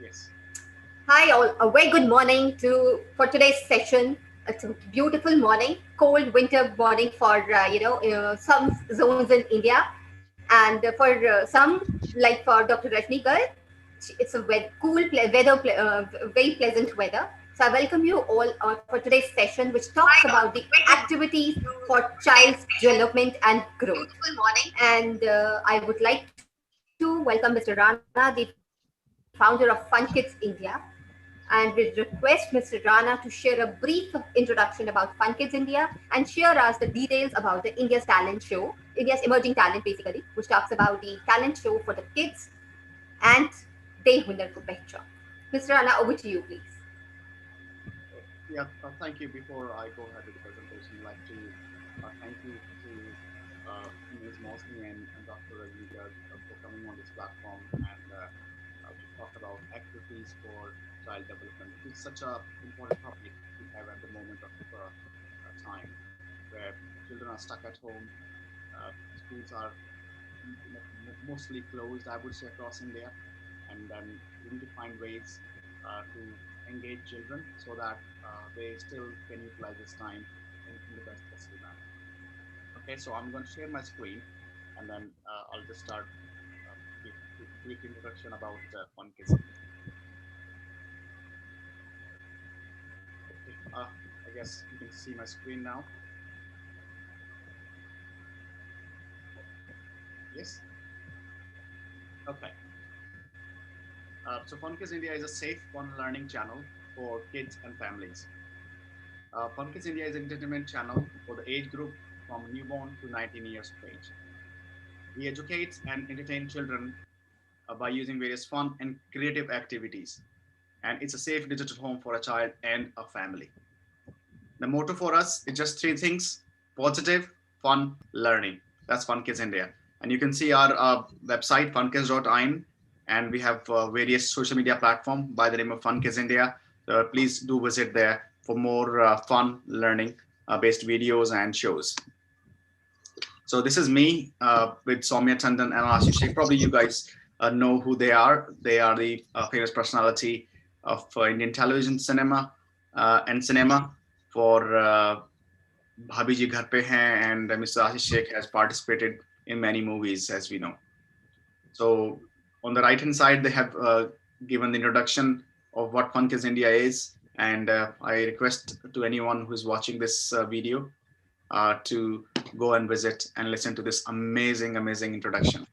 Yes. Hi all, a very good morning to for today's session. It's a beautiful morning, cold winter morning for some zones in India, and for some like for Dr. Rajni Garg, it's a very pleasant weather. So I welcome you all for today's session, which talks Hi about all. the Very good activities to for today's child's session. development and growth. Beautiful morning. And I would like to welcome Mr. Rana, the founder of Fun Kids India, and we request Mr. Rana to share a brief introduction about Fun Kids India and share us the details about the India's talent show, India's emerging talent basically, which talks about the talent show for the kids and they hunar ko pehchan. Mr. Rana, over to you, please. Yeah, thank you. Before I go ahead with the presentation, I'd like to thank you to Ms. Mosni and Dr. Rajni Garg for coming on this platform and to talk about activities for child development, which is such a important topic we have at the moment of time, where children are stuck at home, schools are mostly closed, I would say, across India, and then we need to find ways to engage children so that they still can utilize this time in the best possible manner. Okay, so I'm going to share my screen, and then I'll just start with a brief introduction about Fun Kids India. Okay, I guess you can see my screen now. Yes. Okay. So Fun Kids India is a safe, fun learning channel for kids and families. Fun Kids India is an entertainment channel for the age group from newborn to 19 years of age. We educate and entertain children by using various fun and creative activities. And it's a safe digital home for a child and a family. The motto for us is just three things: positive, fun, learning. That's Fun Kids India. And you can see our website, funkids.in, and we have various social media platform by the name of Fun Kids India. Please do visit there for more fun learning based videos and shows. So this is me with Soumya Tandon and Ashish Sheikh. Probably you guys know who they are. They are the famous personality of Indian television and cinema for Bhabhi Ji Ghar Pe Hain, and Mr. Ashish Sheikh has participated in many movies, as we know. So on the right hand side, they have given the introduction of what Fun Kids India is, and I request to anyone who is watching this video to go and visit and listen to this amazing introduction.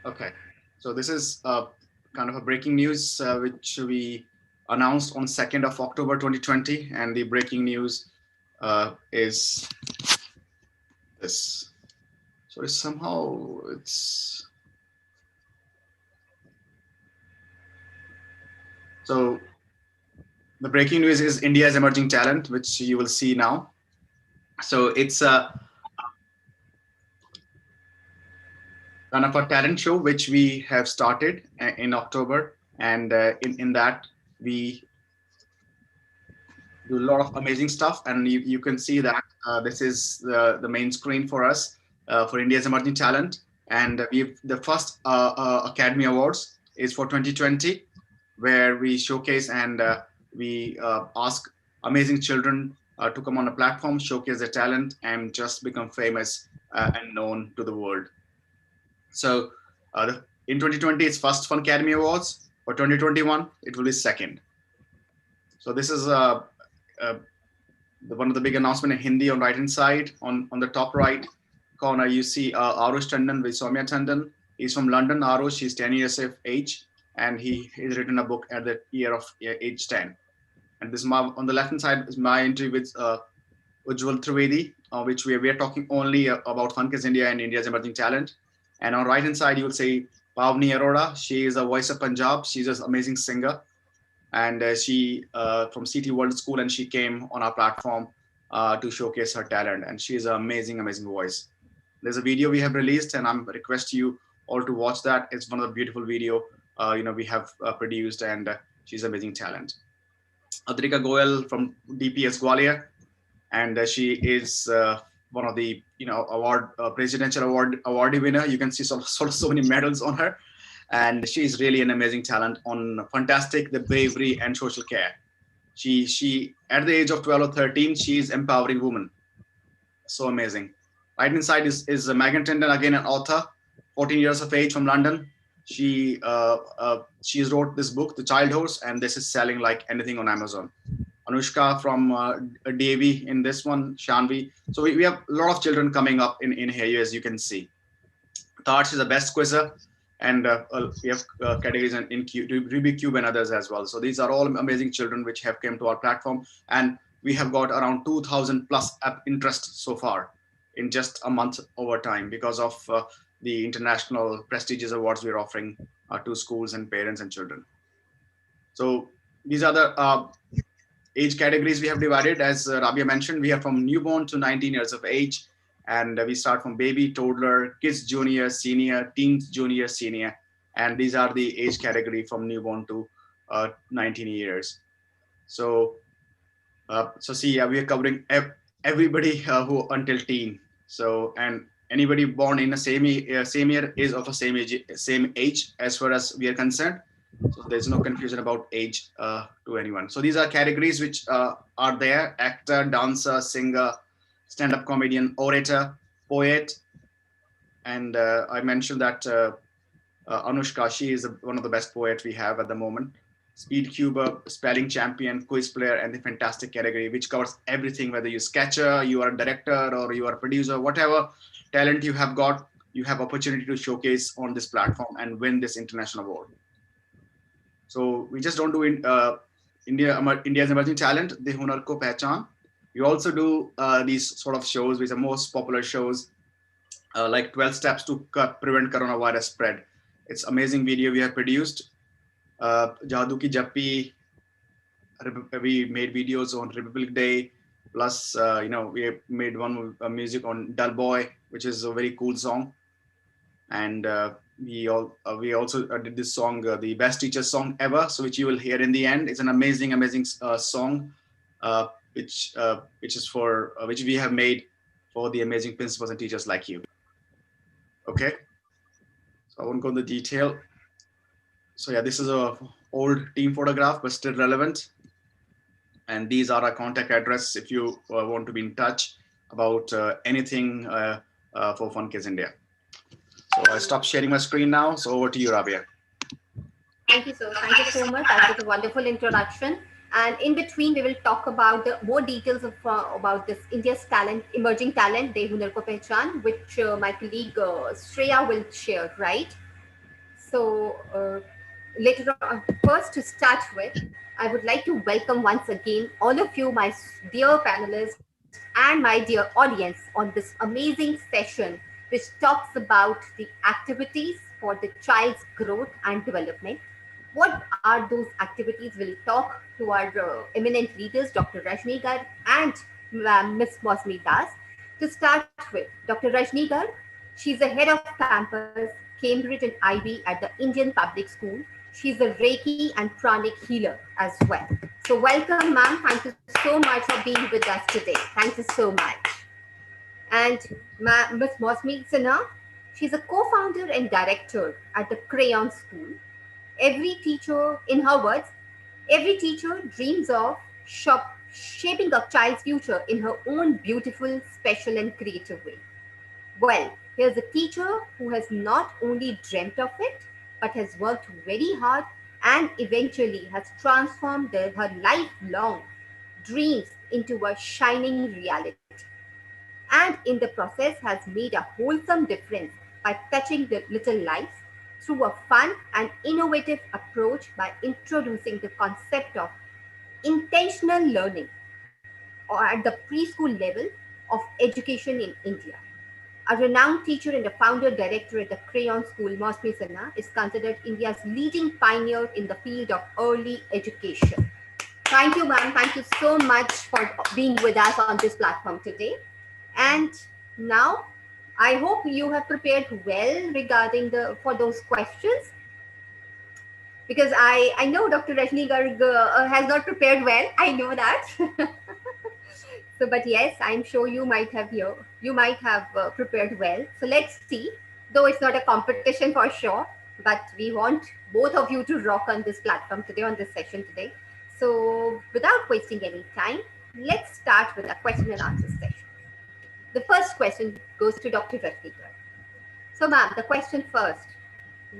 Okay, so this is kind of a breaking news which we announced on 2nd of October 2020, and the breaking news is this. Sorry, somehow it's so. The breaking news is India's emerging talent, which you will see now. So it's a kind of a talent show which we have started in October, and in that we do a lot of amazing stuff, and you can see that this is the main screen for us for India's emerging talent, and we've the first Academy Awards is for 2020, where we showcase and we ask amazing children to come on a platform, showcase their talent, and just become famous and known to the world. So in 2020, it's first Fun Academy Awards. For 2021, it will be second. So this is uh, one of the big announcement in Hindi on right hand side. On the top right corner, you see Arush Tandon with Soumya Tandon. He's from London. Arush, he's 10 years of age, and he has written a book at the year of age 10. And this on the left hand side is my interview with Ujjwal Trivedi, which we are talking only about Fun Kids India and India's emerging talent. And on right hand side, you will see Pavni Arora. She is a voice of Punjab. She's an amazing singer, and she from CT World School, and she came on our platform to showcase her talent. And she is an amazing voice. There's a video we have released, and I'm request you all to watch that. It's one of the beautiful video we have produced, and she's amazing talent. Adrika Goyal from DPS Gwalior, and she is one of the award presidential awardee winner. You can see so many medals on her, and she is really an amazing talent on Fantastic, the bravery and social care. She at the age of 12 or 13, she is empowering women. So amazing. Right inside is Megan Tindall, again an author, 14 years of age from London. She wrote this book, The Child Horse, and this is selling like anything on Amazon. Anushka from Davy in this one, Shanvi. So we have a lot of children coming up in here, as you can see. Tarsh is the best quizzer, and we have categories in Rubik Cube and others as well. So these are all amazing children which have come to our platform, and we have got around 2,000 plus app interest so far in just a month over time because of the international prestigious awards we're offering to schools and parents and children. So these are the age categories we have divided. As Rabia mentioned, we are from newborn to 19 years of age, and we start from baby, toddler, kids, junior, senior, teens, junior, senior, and these are the age category from newborn to 19 years. So see, yeah, we are covering everybody who until teen. So, and anybody born in the same year is of the same age as far as we are concerned. So there's no confusion about age to anyone. So these are categories which are there: actor, dancer, singer, stand-up comedian, orator, poet. And I mentioned that Anushka, she is one of the best poets we have at the moment. Speed cuber, spelling champion, quiz player, and the fantastic category, which covers everything, whether you're sketcher, you are a director, or you are a producer, whatever talent you have got, you have opportunity to showcase on this platform and win this international award. So we just don't do India's emerging talent, the Hunar Ko Pehchan. We also do these sort of shows, which are most popular shows, like 12 steps to prevent coronavirus spread. It's amazing video we have produced. Jadoo Ki Jappi, we made videos on Republic Day. Plus, we made one music on Dull Boy, which is a very cool song. And we also did this song, the best teacher song ever, so which you will hear in the end. It's an amazing song, which we have made for the amazing principals and teachers like you. Okay, so I won't go into detail. So yeah, this is a old team photograph but still relevant, and these are our contact address if you want to be in touch about anything for Fun Kids India. So I stop sharing my screen now. So over to you, Rabia. Thank you so much. That was a wonderful introduction. And in between, we will talk about the more details of about this India's emerging talent, De Hunar Ko Pehchan, which my colleague Shreya will share, right? So later on, first to start with, I would like to welcome once again all of you, my dear panelists and my dear audience, on this amazing session, which talks about the activities for the child's growth and development. What are those activities? We'll talk to our eminent leaders, Dr. Rajni Garg and Ms. Mosmi Das. To start with, Dr. Rajni Garg, she's the head of campus, Cambridge and IB at the Indian Public School. She's a Reiki and pranic healer as well. So welcome, ma'am. Thank you so much for being with us today. Thank you so much. And Ms. Mosmi Sinha, she's a co-founder and director at the Crayon School. Every teacher, in her words, every teacher dreams of shaping a child's future in her own beautiful, special, and creative way. Well, here's a teacher who has not only dreamt of it, but has worked very hard and eventually has transformed her lifelong dreams into a shining reality. And in the process has made a wholesome difference by touching the little lives through a fun and innovative approach by introducing the concept of intentional learning or at the preschool level of education in India. A renowned teacher and a founder director at the Crayon School, Mosmi Sinha, is considered India's leading pioneer in the field of early education. Thank you, ma'am. Thank you so much for being with us on this platform today. And now, I hope you have prepared well regarding for those questions, because I know Dr. Rajni Garg has not prepared well. I know that. So, but yes, I'm sure you might have prepared well. So let's see. Though it's not a competition for sure, but we want both of you to rock on this platform today, on this session today. So, without wasting any time, let's start with a question and answer session. The first question goes to Dr. Ratnikar. So, ma'am, the question first: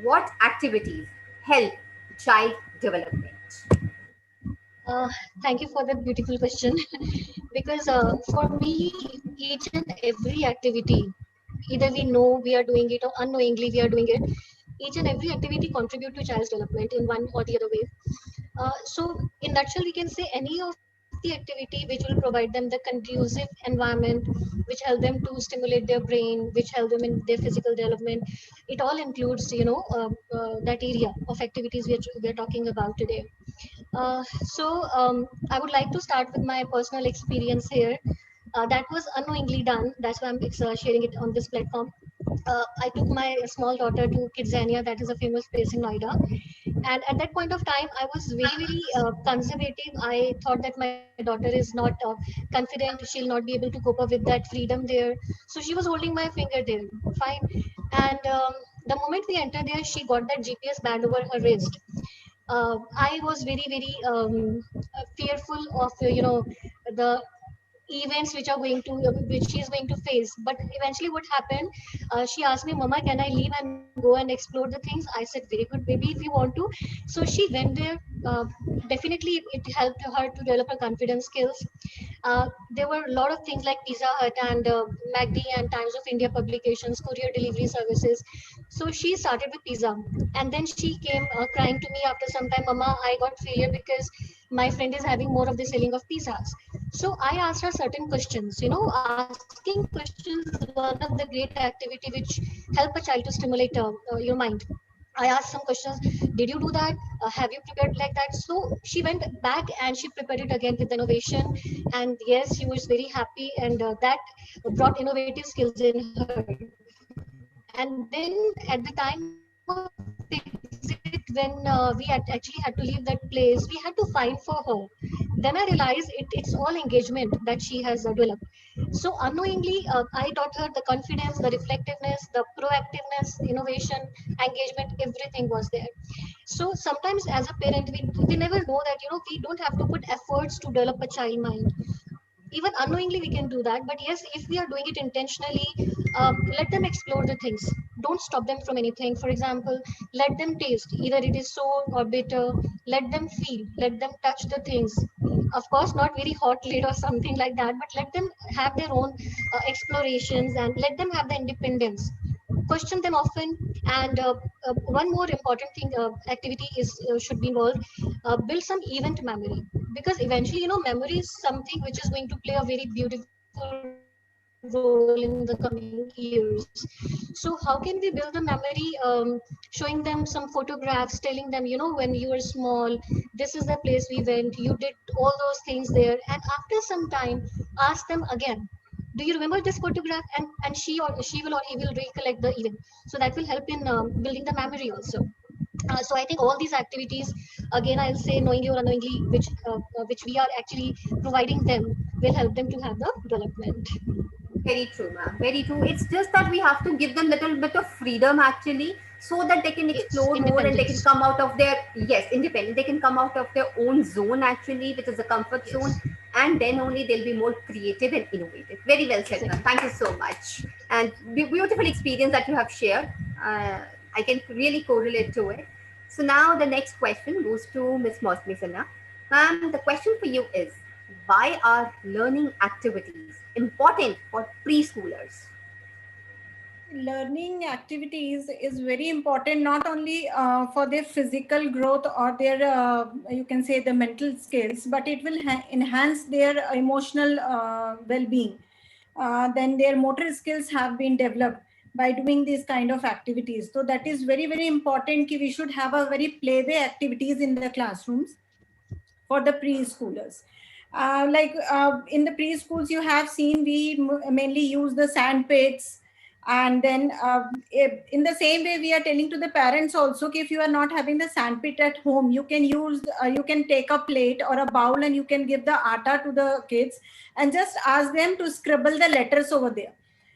what activities help child development? Uh, Thank you for that beautiful question. Because for me, each and every activity, either we know we are doing it or unknowingly we are doing it, each and every activity contribute to child's development in one or the other way. So, in nutshell, we can say any of the activity which will provide them the conducive environment, which help them to stimulate their brain, which help them in their physical development. It all includes, that area of activities we are talking about today. I would like to start with my personal experience here. That was unknowingly done. That's why I'm sharing it on this platform. I took my small daughter to Kidzania, that is a famous place in Noida. And at that point of time, I was very, very conservative. I thought that my daughter is not confident. She'll not be able to cope up with that freedom there. So she was holding my finger there. Fine. And the moment we entered there, she got that GPS band over her wrist. I was very, very fearful of the events which are going to which she is going to face. But eventually, what happened? She asked me, "Mama, can I leave and go and explore the things?" I said, "Very good, baby, if you want to." So she went there. Definitely, it helped her to develop her confidence skills. There were a lot of things like Pizza Hut and MACD and Times of India publications, courier delivery services. So she started with pizza, and then she came crying to me after some time, "Mama, I got failure because my friend is having more of the selling of pizzas." So I asked her certain questions. Asking questions is one of the great activity which help a child to stimulate your mind. I asked some questions. Did you do that? Have you prepared like that? So she went back and she prepared it again with the innovation. And yes, she was very happy, and that brought innovative skills in her. And then at the time of exit, when we actually had to leave that place, we had to find for her. Then I realized it's all engagement that she has developed. So unknowingly, I taught her the confidence, the reflectiveness, the proactiveness, innovation, engagement, everything was there. So sometimes as a parent, we never know that we don't have to put efforts to develop a child mind. Even unknowingly we can do that, but yes, if we are doing it intentionally, let them explore the things. Don't stop them from anything. For example, let them taste, either it is sour or bitter. Let them feel, let them touch the things. Of course, not very hot lid or something like that, but let them have their own explorations, and let them have the independence. Question them often. And one more important thing, activity is should be involved. Build some event memory, because eventually, memory is something which is going to play a very beautiful role in the coming years. So how can we build the memory? Showing them some photographs, telling them, when you were small, this is the place we went, you did all those things there. And after some time, ask them again, do you remember this photograph? And she will or he will recollect the event. So that will help in building the memory also. So I think all these activities, again I'll say knowingly or unknowingly, which we are actually providing them, will help them to have the development. Very true, ma'am. Very true. It's just that we have to give them little bit of freedom actually, so that they can Yes, explore more and they can independence. come out of their, yes, independent. They can come out of their own zone actually, which is a comfort zone, Yes, and then only they'll be more creative and innovative. Very well said, ma'am. exactly. Thank you so much. And beautiful experience that you have shared. Uh, I can really correlate to it. So now the next question goes to Ms. Mosmi Sinha. Ma'am, the question for you is, why are learning activities important for preschoolers? Learning activities is very important, not only for their physical growth or their you can say the mental skills, but it will enhance their emotional well-being. Then their motor skills have been developed by doing these kind of activities. So that is very, very important. We should have a very play-way activities in the classrooms for the preschoolers. In the preschools, you have seen we mainly use the sand pits, And then in the same way, we are telling to the parents also, if you are not having the sandpit at home, you can use, you can take a plate or a bowl and you can give the atta to the kids and just ask them to scribble the letters over there.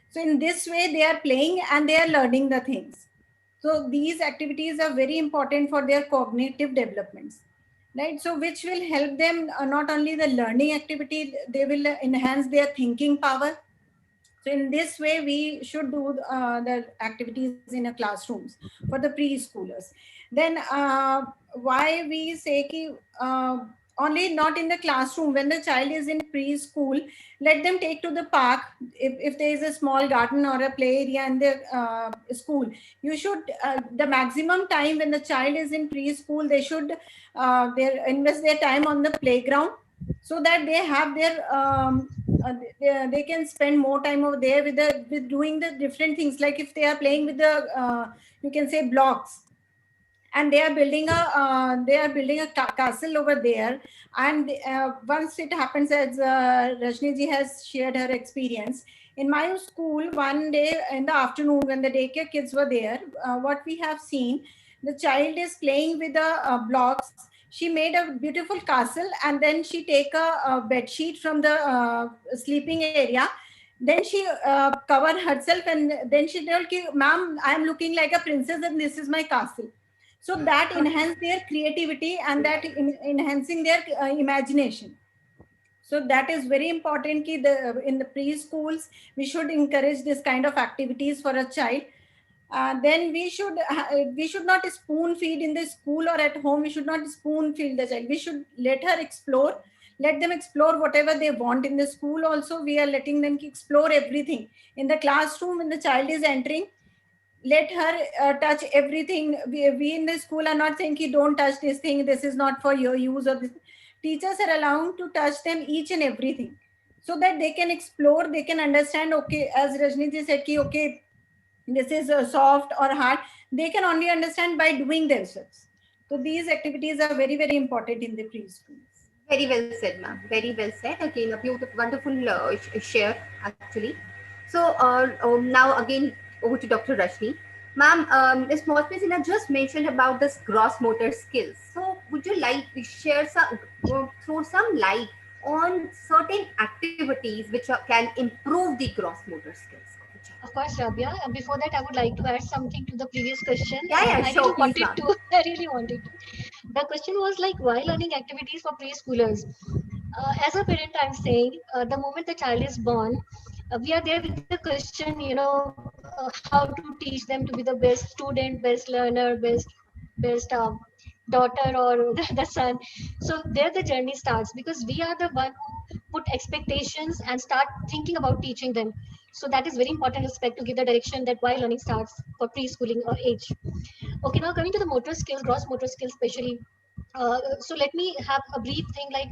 So in this way, they are playing and they are learning the things. So these activities are very important for their cognitive developments, right? So which will help them not only the learning activity, they will enhance their thinking power. So in this way, we should do the activities in a classrooms for the preschoolers. Then why we say ki, only not in the classroom, when the child is in preschool, let them take to the park. If there is a small garden or a play area in the school, you should, the maximum time when the child is in preschool, they should invest their time on the playground, so that they have their they can spend more time over there with doing the different things. Like if they are playing with the you can say blocks, and they are building a castle over there. And once it happens, as Rajni ji has shared her experience in my school, one day in the afternoon when the daycare kids were there, what we have seen, the child is playing with the blocks. She made a beautiful castle, and then she take a bed sheet from the sleeping area. Then she covered herself, and then she told, "Ma'am, I am looking like a princess, and this is my castle." So that enhance their creativity, and that enhancing their imagination. So that is very important ki in the preschools, we should encourage this kind of activities for a child. Then we should not spoon feed in the school or at home. We should not spoon feed the child. We should let her explore. Let them explore whatever they want. In the school also, we are letting them explore everything. In the classroom, when the child is entering, let her touch everything. We in the school are not saying, don't touch this thing, this is not for your use. Or this. Teachers are allowing to touch them each and everything, so that they can explore, they can understand, okay, as Rajni ji said, okay, this is soft or hard. They can only understand by doing themselves. So these activities are very, very important in the preschools. Very well said, ma'am. Very well said. Again, a beautiful, wonderful share, actually. So now again over to Dr. Rashmi. Ma'am, Ms. Mosmesina just mentioned about this gross motor skills. So would you like to share some, throw some light on certain activities which can improve the gross motor skills? Of course, Rabia. Before that, I would like to add something to the previous question. Yeah, I sure, really wanted please, to. I really wanted to. The question was like, why learning activities for preschoolers? As a parent, I'm saying the moment the child is born, we are there with the question, how to teach them to be the best student, best learner, best daughter or the son. So there the journey starts, because we are the one who put expectations and start thinking about teaching them. So that is very important aspect to give the direction that why learning starts for preschooling age. Okay, now coming to the motor skills, gross motor skills especially. So let me have a brief thing like,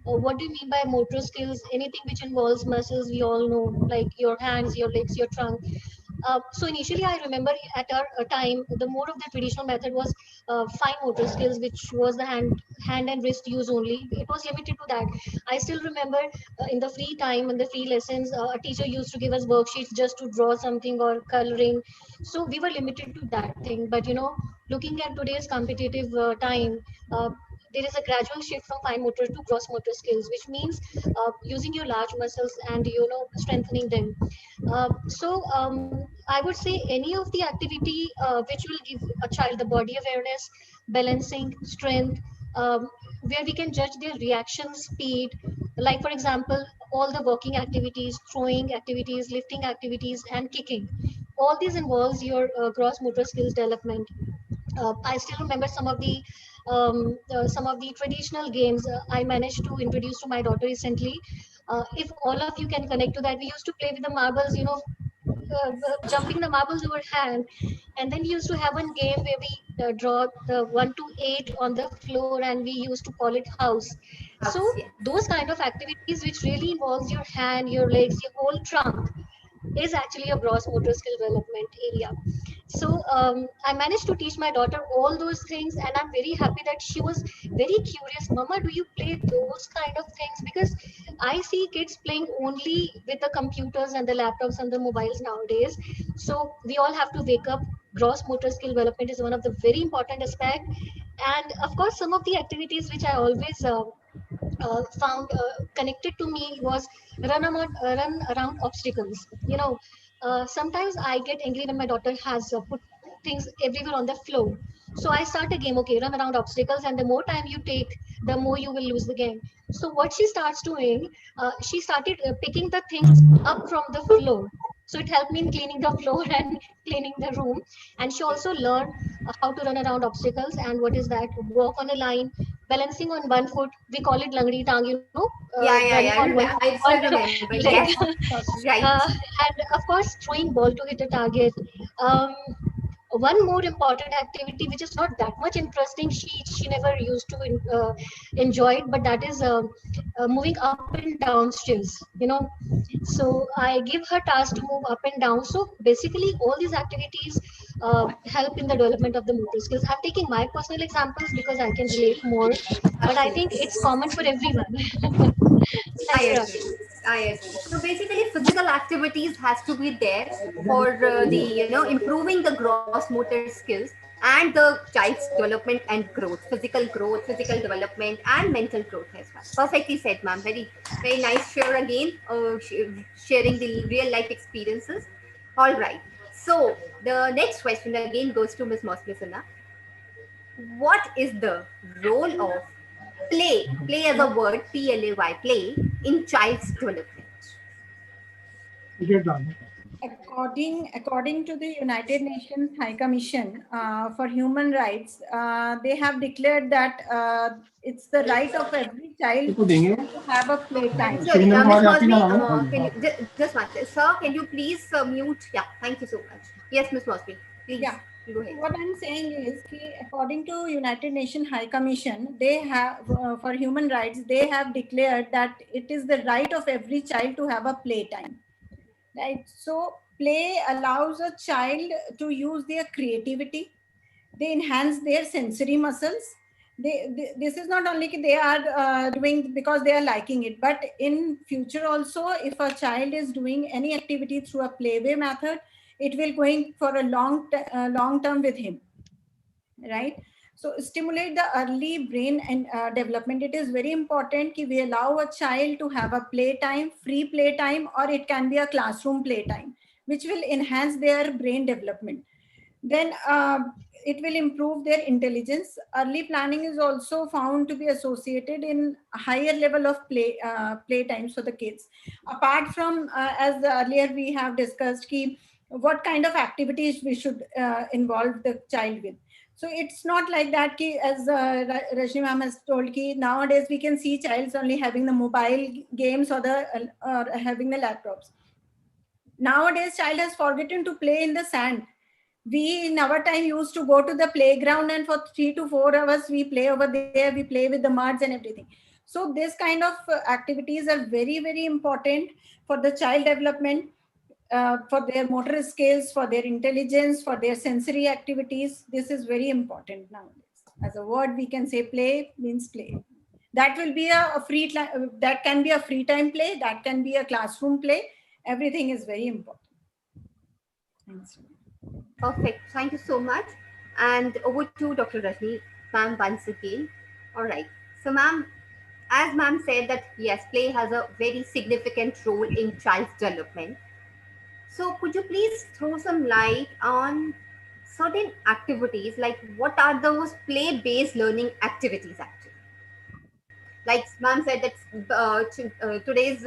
what do you mean by motor skills? Anything which involves muscles, we all know, like your hands, your legs, your trunk. So initially, I remember at our time, the more of the traditional method was fine motor skills, which was the hand and wrist use only. It was limited to that. I still remember in the free time, in the free lessons, a teacher used to give us worksheets just to draw something or coloring. So we were limited to that thing. But looking at today's competitive time, there is a gradual shift from fine motor to gross motor skills, which means using your large muscles and strengthening them. I would say any of the activity which will give a child the body awareness, balancing, strength, where we can judge their reaction speed. Like for example, all the walking activities, throwing activities, lifting activities, and kicking. All these involves your gross motor skills development. I still remember some of the traditional games I managed to introduce to my daughter recently. If all of you can connect to that, we used to play with the marbles, jumping the marbles over hand, and then we used to have one game where we draw the 1 to 8 on the floor, and we used to call it house. So those kind of activities which really involves your hand, your legs, your whole trunk, is actually a gross motor skill development area. So I managed to teach my daughter all those things, and I'm very happy that she was very curious. Mama, do you play those kind of things? Because I see kids playing only with the computers and the laptops and the mobiles nowadays. So we all have to wake up. Gross motor skill development is one of the very important aspect. And of course, some of the activities which I always found connected to me was run around obstacles. Sometimes I get angry when my daughter has put things everywhere on the floor. So I start a game, okay, run around obstacles, and the more time you take, the more you will lose the game. So what she starts doing, she started picking the things up from the floor. So it helped me in cleaning the floor and cleaning the room. And she also learned how to run around obstacles and what is that, walk on a line, balancing on one foot. We call it langdi tang, Yeah, running yeah. on I one still remember. leg. Yes, right. And of course, throwing ball to hit a target. Um, One more important activity, which is not that much interesting, she never used to enjoy it, but that is moving up and downstairs. So I give her task to move up and down. So basically, all these activities help in the development of the motor skills. I'm taking my personal examples because I can relate more, but I think Absolutely. it's common for everyone. I Thanks, Ravi. agree. I agree. So basically, physical activities has to be there for the improving the gross motor skills and the child's development and growth, physical development, and mental growth as well. Perfectly said, ma'am. Very very nice share again. Sharing the real life experiences. All right. So the next question again goes to Ms. Mosmisana. What is the role of play as a word, play, play in child's development? According to the United Nations High Commission for Human Rights, they have declared that it's the right of every child to have a playtime. Sorry, Ms. Mosby, can you just one second. Sir, can you please mute? Yeah, thank you so much. Yes, Ms. Mosby, please Yeah. go ahead. What I'm saying is, according to United Nations High Commission, they have for human rights, they have declared that it is the right of every child to have a playtime. Right. So play allows a child to use their creativity. They enhance their sensory muscles. This is not only they are doing because they are liking it, but in future also, if a child is doing any activity through a playway method, it will going for a long term with him, right? So stimulate the early brain and development. It is very important that we allow a child to have a playtime, free playtime, or it can be a classroom playtime, which will enhance their brain development. Then it will improve their intelligence. Early planning is also found to be associated in a higher level of playtimes for the kids. Apart from, as earlier we have discussed, what kind of activities we should involve the child with. So it's not like that, as Rajni ma'am has told, nowadays we can see childs only having the mobile games or having the laptops. Nowadays, child has forgotten to play in the sand. We in our time used to go to the playground, and for 3 to 4 hours we play over there. We play with the muds and everything. So this kind of activities are very, very important for the child development, for their motor skills, for their intelligence, for their sensory activities. This is very important nowadays. As a word, we can say play means play. That will be a free time. That can be a free time play. That can be a classroom play. Everything is very important. Thanks. Perfect. Thank you so much. And over to Dr. Rajni, ma'am, once again. All right. So, ma'am, as ma'am said that yes, play has a very significant role in child's development. So, could you please throw some light on certain activities, like what are those play-based learning activities actually? Like ma'am said that today's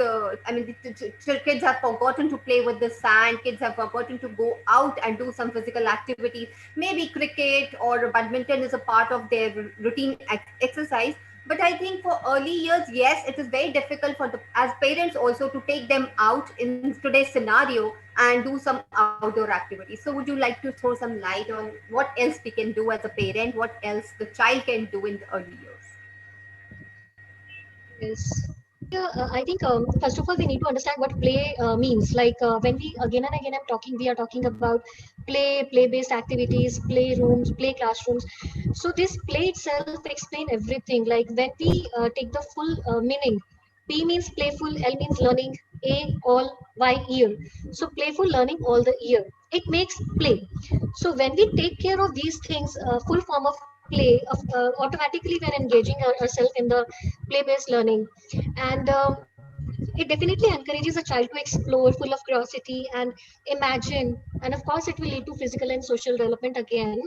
kids have forgotten to play with the sand. Kids have forgotten to go out and do some physical activities. Maybe cricket or badminton is a part of their routine exercise. But I think for early years, yes, it is very difficult for as parents also to take them out in today's scenario and do some outdoor activities. So would you like to throw some light on what else we can do as a parent, what else the child can do in the early years? Yes. I think first of all we need to understand what play means. Like when we again and again we are talking about play-based activities, playrooms, play classrooms. So this play itself explain everything. Like when we take the full meaning, P means playful, L means learning, A all, Y year. So playful learning all the year. It makes play. So when we take care of these things, full form of play, automatically we're engaging ourselves in the play-based learning, and it definitely encourages a child to explore full of curiosity and imagine, and of course it will lead to physical and social development again.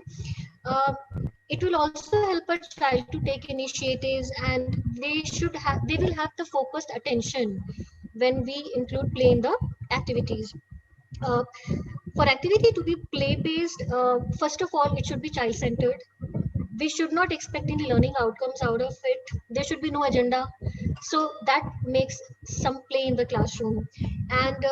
uh, it will also help a child to take initiatives, and they will have the focused attention when we include play in the activities. uh, for activity to be play based, first of all it should be child centered. We should not expect any learning outcomes out of it. There should be no agenda. So that makes some play in the classroom. And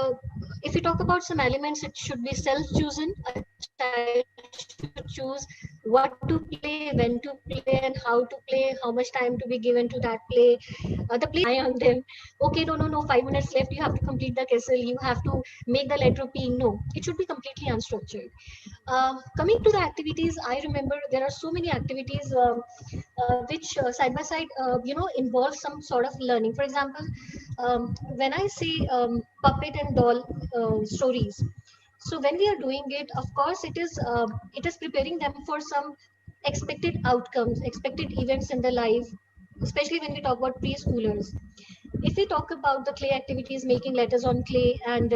if you talk about some elements, it should be self-chosen. A child should choose what to play, when to play, and how to play, how much time to be given to that play. The play eye on them. Okay, no, 5 minutes left. You have to complete the castle. You have to make the letter P. No, it should be completely unstructured. Coming to the activities, I remember there are so many activities which side by side, involve some sort of learning. For example, when I say puppet and doll stories, so when we are doing it, of course, it is preparing them for some expected outcomes, expected events in their life, especially when we talk about preschoolers. If we talk about the clay activities, making letters on clay, and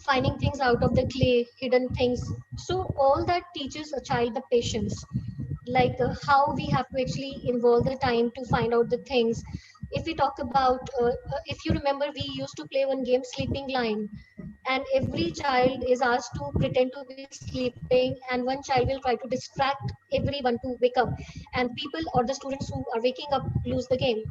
finding things out of the clay, hidden things. So all that teaches a child the patience, like how we have to actually involve the time to find out the things. If we talk about, if you remember, we used to play one game, Sleeping Line, and every child is asked to pretend to be sleeping, and one child will try to distract everyone to wake up, and people or the students who are waking up lose the game.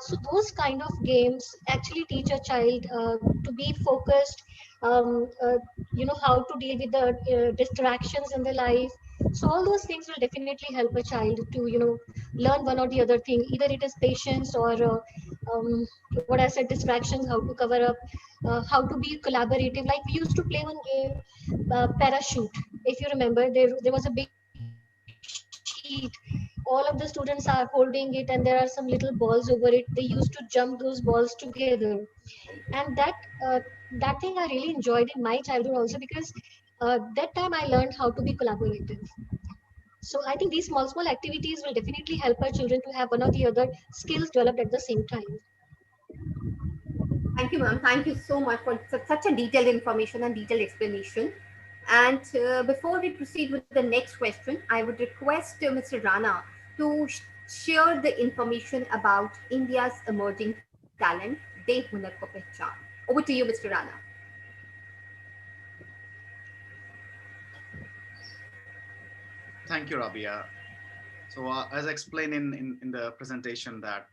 So those kind of games actually teach a child to be focused, how to deal with the distractions in their life. So all those things will definitely help a child to learn one or the other thing. Either it is patience or what I said, distractions, how to cover up, how to be collaborative. Like we used to play one game, parachute. If you remember, there was a big sheet. All of the students are holding it, and there are some little balls over it. They used to jump those balls together, and that thing I really enjoyed in my childhood also, because that time I learned how to be collaborative. So I think these small activities will definitely help our children to have one or the other skills developed at the same time. Thank you, ma'am. Thank you so much for such a detailed information and detailed explanation. And before we proceed with the next question, I would request Mr. Rana to share the information about India's emerging talent, De Hunar Ko Pehchan. Over to you, Mr. Rana. Thank you, Rabia. So as I explained in the presentation, that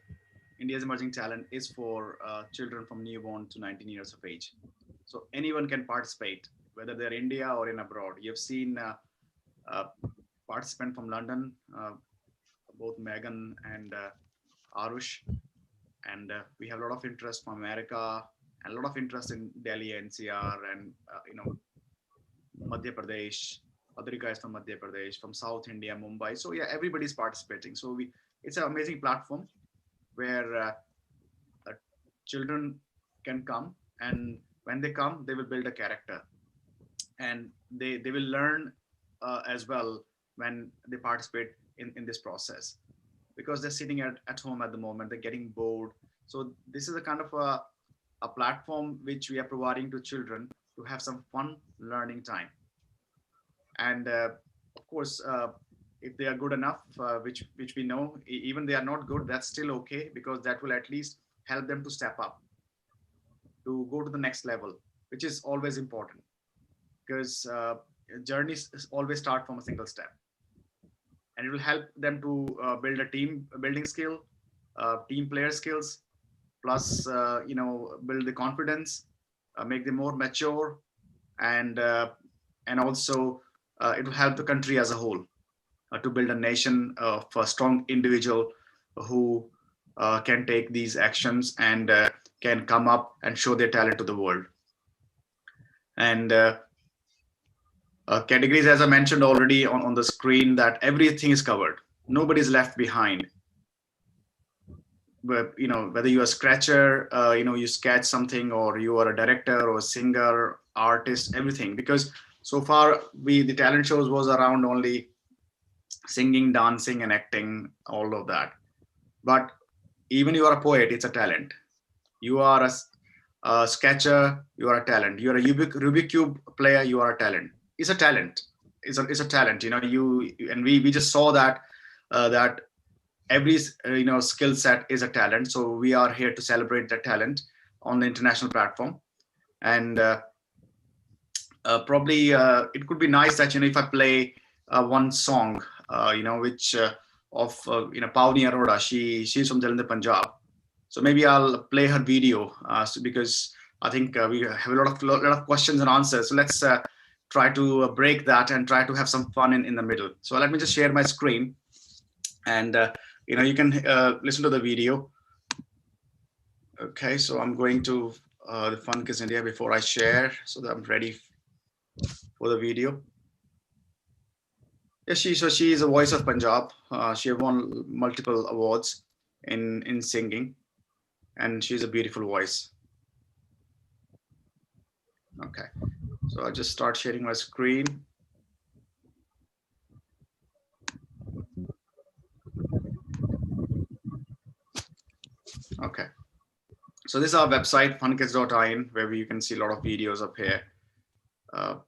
India's emerging talent is for children from newborn to 19 years of age. So anyone can participate, whether they're India or in abroad. You've seen participants from London, both Megan and Arush, and we have a lot of interest from America and a lot of interest in Delhi, NCR, and Madhya Pradesh. Adrika is from Madhya Pradesh, from South India, Mumbai. So yeah, everybody's participating. So it's an amazing platform where children can come, and when they come, they will build a character, and they will learn as well when they participate in this process, because they're sitting at home at the moment, they're getting bored. So this is a kind of a platform which we are providing to children to have some fun learning time. And of course, if they are good enough, which we know, even they are not good, that's still okay, because that will at least help them to step up, to go to the next level, which is always important, because journeys always start from a single step, and it will help them to build a team building skill, team player skills, plus build the confidence, make them more mature, and also it will help the country as a whole to build a nation of a strong individual who can take these actions and can come up and show their talent to the world. And categories, as I mentioned already on the screen, that everything is covered. Nobody's left behind. But, you know, whether you're a scratcher, you know, you sketch something, or you are a director or a singer, artist, everything. Because so far the talent shows was around only singing, dancing, and acting, all of that. But even you are a poet, it's a talent. You are a sketcher, you are a talent. You are a Rubik Cube player, you are a talent. It's a talent. It's a talent. You know, and we just saw that that every you know, skill set is a talent. So we are here to celebrate the talent on the international platform. And probably it could be nice that, you know, if I play one song, you know, which of you know, Pavni Arora, she's from Jalandhar, Punjab. So maybe I'll play her video because I think we have a lot of questions and answers. So let's try to break that and try to have some fun in the middle. So let me just share my screen, and you know, you can listen to the video. Okay, so I'm going to the Fun Kids India before I share, so that I'm ready for the video. Yeah, she is a voice of Punjab. She won multiple awards in singing, and she's a beautiful voice. Okay, so I'll just start sharing my screen. Okay, so this is our website, funkids.in, where you can see a lot of videos up here,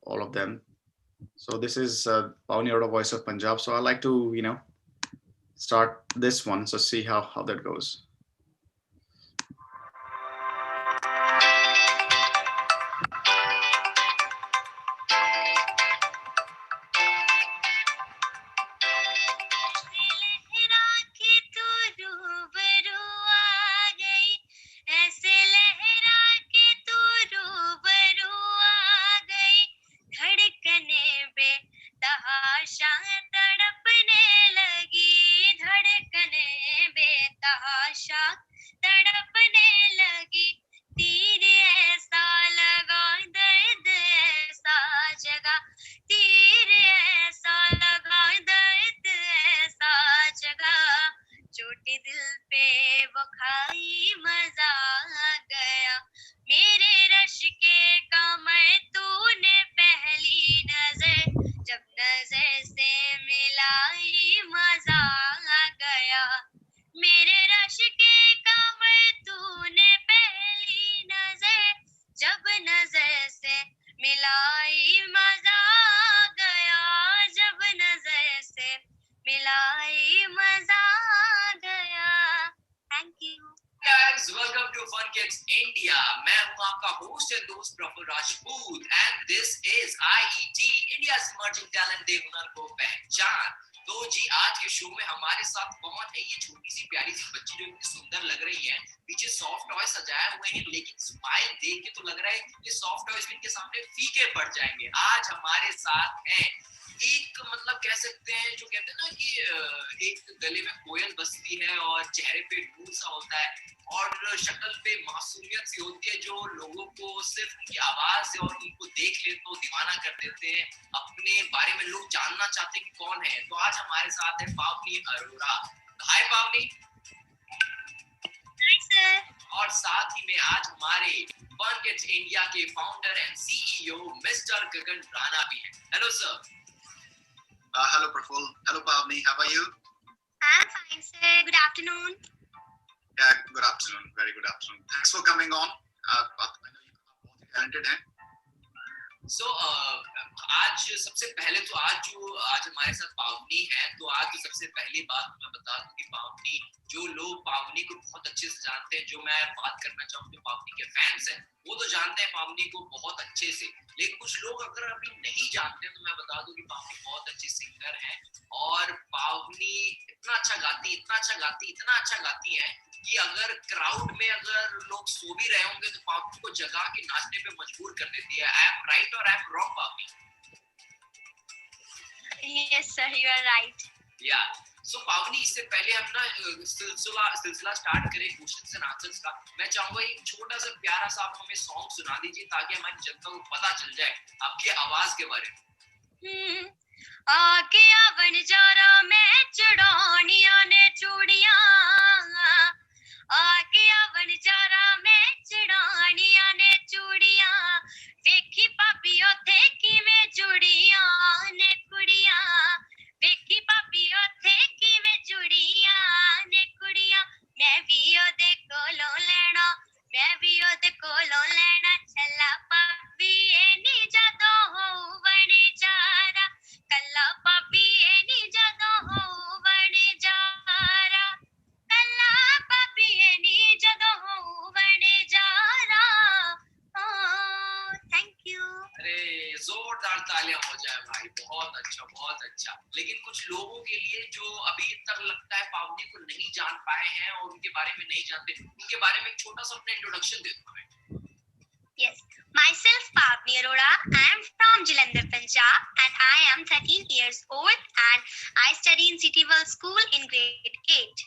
all of them. So this is Pavni Arora, voice of Punjab. So I like to, you know, start this one. So see how that goes. Yes, sir, you are right. Yeah. सो पावनी, इससे पहले हम ना सिलसिला start करें questions and answers का, मैं चाहूंगा एक छोटा सा प्यारा सा आप हमें सॉन्ग सुना दीजिए ताकि हमारी जनता को पता चल जाए आपकी आवाज के बारे में। आके आवन जारा में चढ़ानिया ने चूड़ियां, आके आवन जारा में चढ़ानिया ने चूड़ियां, वेखी भाभी ओथे किवें जुड़ियां ने कुड़ियां, वेखी भाभी ओथे किवें जुड़ियां ने कुड़ियां, मैं भी ओदे कोलों लेना, मैं भी ओदे कोलों लेना छल्ला भाभी ए नी जदों होवण जारा, कल्ला भाभी ए नी जदों होवण जारा, कल्ला भाभी ए नी जदों होवण जारा। Thank you. अरे जोरदार तालियां हो जाए भाई, बहुत अच्छा बहुत अच्छा। लेकिन कुछ लोगों के लिए जो अभी तक लगता है पावनी को नहीं जान पाए हैं और उनके बारे में नहीं जानते, उनके बारे में एक छोटा सा अपना इंट्रोडक्शन दे दो हमें। Yes, myself Pavni Arora. I am from Jalandhar, Punjab, and I am 13 years old, and I study in City World School in grade 8.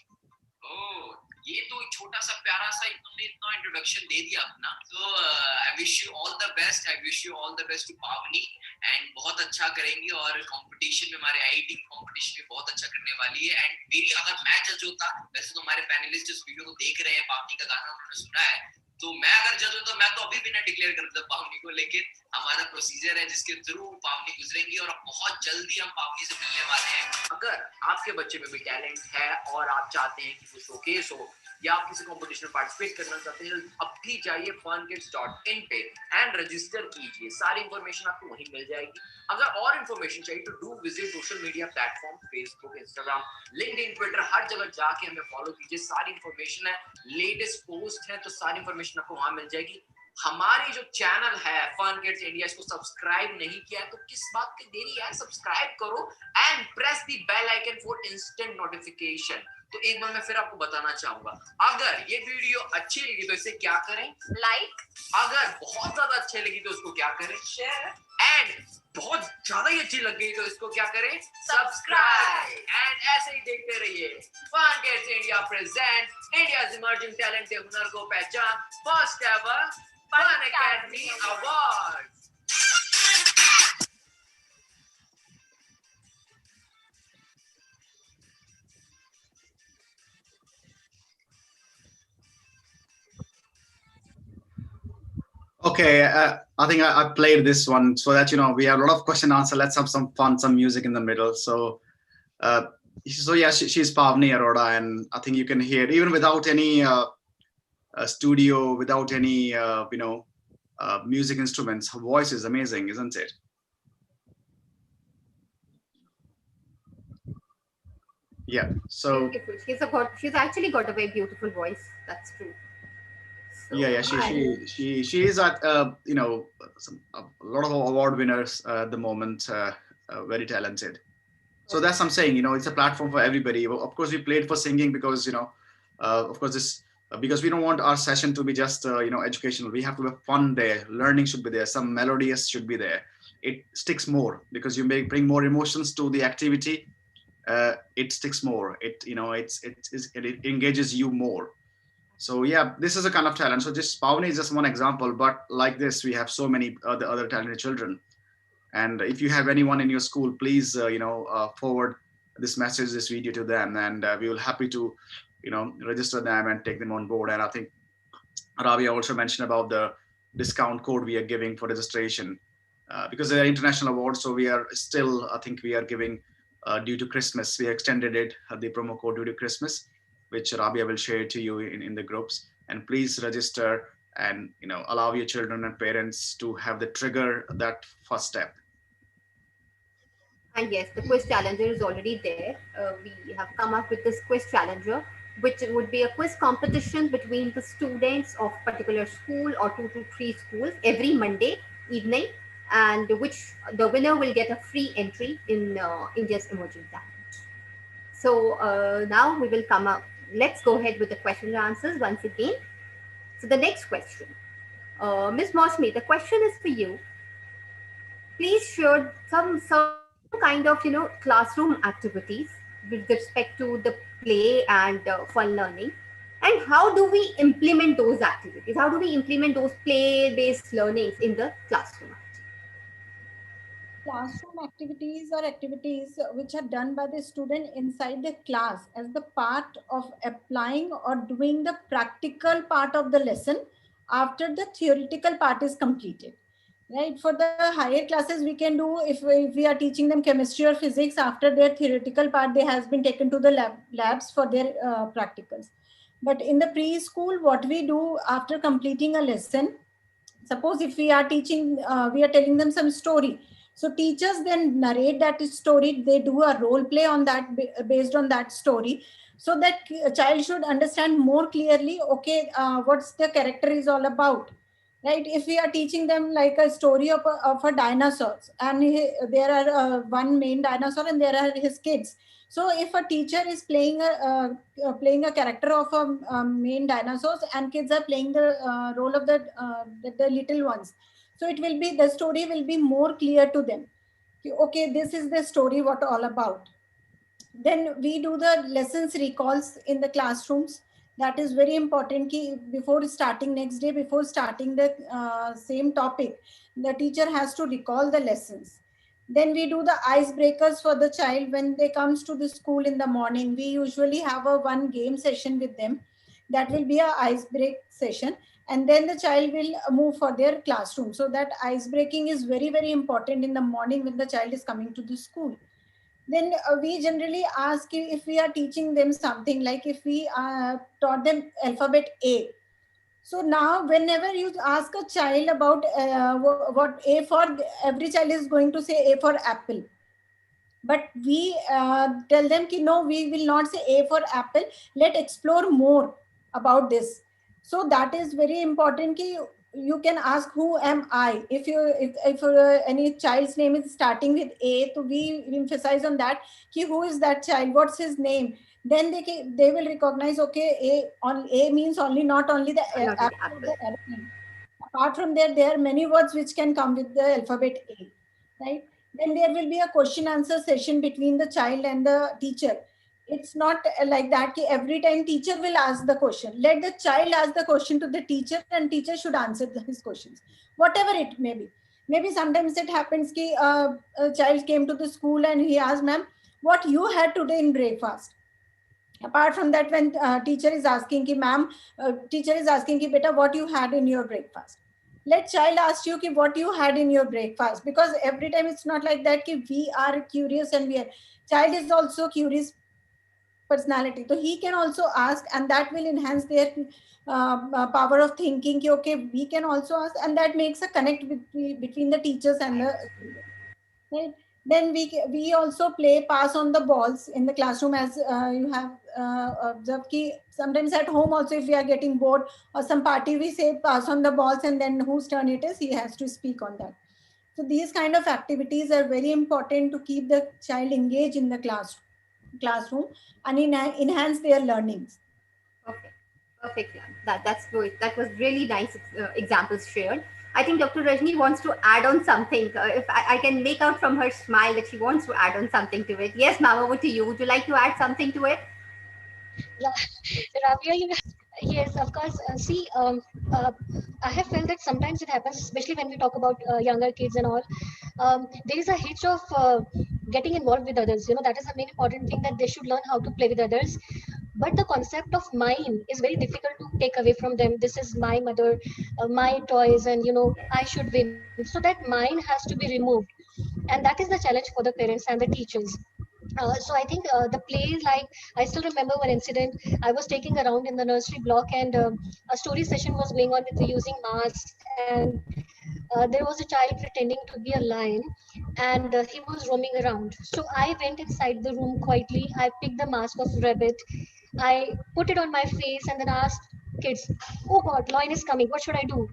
ओह, ये तो एक छोटा सा प्यारा सा तुमने इतना इंट्रोडक्शन दे दिया अपना। तो I wish you all the best, I wish you all the best to Pavani, and बहुत अच्छा करेंगी और कंपटीशन में, हमारे आईआईटी कंपटीशन में बहुत अच्छा करने वाली है। एंड मेरी अगर मैं जज होता, वैसे तो हमारे पैनलिस्ट इस वीडियो को देख रहे हैं, पावनी का गाना उन्होंने सुना है, तो मैं अगर जज होता मैं तो अभी भी ना डिक्लेयर कर देता पावनी को, लेकिन हमारा प्रोसीजर है जिसके थ्रू पावनी गुजरेंगी और बहुत जल्दी हम पावनी से मिलने वाले हैं। अगर आपके बच्चे में भी टैलेंट है और आप चाहते हैं कि वो शोकेस हो या आप किसी कंपटीशन में पार्टिसिपेट करना चाहते हैं, अब भी जाइए funkids.in पे एंड रजिस्टर कीजिए, सारी इंफॉर्मेशन आपको वहीं मिल जाएगी। अगर और इंफॉर्मेशन चाहिए तो do visit social media platform, Facebook, Instagram, LinkedIn, Twitter, हर जगह जाके हमें फॉलो कीजिए, सारी इंफॉर्मेशन है, लेटेस्ट पोस्ट है, तो सारी इंफॉर्मेशन आपको वहां मिल जाएगी। हमारी जो चैनल है फन किड्स इंडिया, इसको सब्सक्राइब नहीं किया है तो किस बात की देरी है, सब्सक्राइब करो and press the bell icon for instant notification. तो एक बार मैं फिर आपको बताना चाहूंगा, अगर ये वीडियो अच्छी लगी तो इसे क्या करें, लाइक, अगर बहुत ज्यादा अच्छी लगी तो उसको क्या करें, शेयर, एंड बहुत ज्यादा ही अच्छी लग गई तो इसको क्या करें, सब्सक्राइब। एंड ऐसे ही देखते रहिए fun kids India present India's emerging talent के हुनर को पहचान, first ever fun academy award. Okay, I think I played this one so that, you know, we have a lot of question answer. Let's have some fun, some music in the middle. So yeah, she's Pavni Arora, and I think you can hear, even without any studio, without any music instruments, her voice is amazing, isn't it? Yeah, so beautiful. She's actually got a very beautiful voice. That's true. So, yeah, she is at a lot of award winners at the moment, very talented. So that's what I'm saying, you know, it's a platform for everybody. Of course, we played for singing because, you know, of course, this because we don't want our session to be just educational. We have to have fun there. Learning should be there. Some melodious should be there. It sticks more because you may bring more emotions to the activity. It sticks more. It engages you more. So yeah, this is a kind of talent. So this Pavni is just one example, but like this, we have so many other talented children. And if you have anyone in your school, please forward this message, this video to them, and we will happy to register them and take them on board. And I think Rabia also mentioned about the discount code we are giving for registration because they are international awards. So we are still, I think we are giving due to Christmas, we extended it, the promo code due to Christmas, which Rabia will share to you in the groups. And please register and allow your children and parents to have the trigger, that first step. And yes, the quiz challenger is already there. We have come up with this quiz challenger, which would be a quiz competition between the students of particular school or 2 to 3 schools every Monday evening, and which the winner will get a free entry in India's Emerging Talent. So now we will come up. Let's go ahead with the question and answers once again. So the next question, Ms. Mosmi, the question is for you. Please share some kind of classroom activities with respect to the play and fun learning? And how do we implement those activities? How do we implement those play-based learnings in the classroom? Classroom activities or activities which are done by the student inside the class as the part of applying or doing the practical part of the lesson after the theoretical part is completed. Right, for the higher classes we can do if we are teaching them chemistry or physics, after their theoretical part they has been taken to the labs for their practicals. But in the preschool, what we do after completing a lesson, suppose if we are teaching, we are telling them some story, so teachers then narrate that story, they do a role play on that based on that story, so that a child should understand more clearly, okay, what's the character is all about. Right, if we are teaching them like a story of a dinosaurs, and there are one main dinosaur and there are his kids, so if a teacher is playing a character of a main dinosaurs and kids are playing the role of the little ones, so it will be, the story will be more clear to them. Okay, this is the story what all about. Then we do the lessons recalls in the classrooms. That is very important. Before starting next day, before starting the same topic, the teacher has to recall the lessons. Then we do the icebreakers for the child when they comes to the school in the morning. We usually have a one game session with them. That will be a ice break session, and then the child will move for their classroom. So that ice breaking is very, very important in the morning when the child is coming to the school. Then we generally ask if we are teaching them something, like if we taught them alphabet A. So now whenever you ask a child about what A for, every child is going to say A for apple. But we tell them ki, no, we will not say A for apple, let explore more about this. So that is very important ki you can ask who am I. If any child's name is starting with A, so we emphasize on that ki who is that child, what's his name. Then they will recognize, okay, A means only, not only the apple. Apart from there are many words which can come with the alphabet A, right? Then there will be a question answer session between the child and the teacher. It's not like that ki every time teacher will ask the question. Let the child ask the question to the teacher and teacher should answer his questions, whatever it may be. Maybe sometimes it happens ki a child came to the school and he asked, ma'am, what you had today in breakfast. Apart from that, when teacher is asking ki, ma'am, teacher is asking ki, beta, what you had in your breakfast. Let child ask you ki, what you had in your breakfast, because every time it's not like that ki we are curious and child is also curious personality, so he can also ask, and that will enhance their power of thinking ki, okay, we can also ask, and that makes a connect between the teachers and the students, right? Then we also play pass on the balls in the classroom, as you have observed ki sometimes at home also, if we are getting bored or some party, we say pass on the balls, and then whose turn it is, he has to speak on that. So these kind of activities are very important to keep the child engaged in the classroom and enhance their learnings. Okay, perfect. That's good. That was really nice examples shared. I think Dr. Rajni wants to add on something. If I can make out from her smile that she wants to add on something to it. Yes, ma'am, over to you. Would you like to add something to it? Rabia, yes, of course. I have felt that sometimes it happens, especially when we talk about younger kids and all. There is a hitch of getting involved with others. That is the main important thing, that they should learn how to play with others. But the concept of mine is very difficult to take away from them. This is my mother, my toys, and I should win. So that mine has to be removed, and that is the challenge for the parents and the teachers. So I think the play, like I still remember one incident. I was taking around in the nursery block, and a story session was going on with using masks, and there was a child pretending to be a lion, and he was roaming around. So I went inside the room quietly. I picked the mask of rabbit. I put it on my face and then asked kids, "Oh God, lion is coming. What should I do?"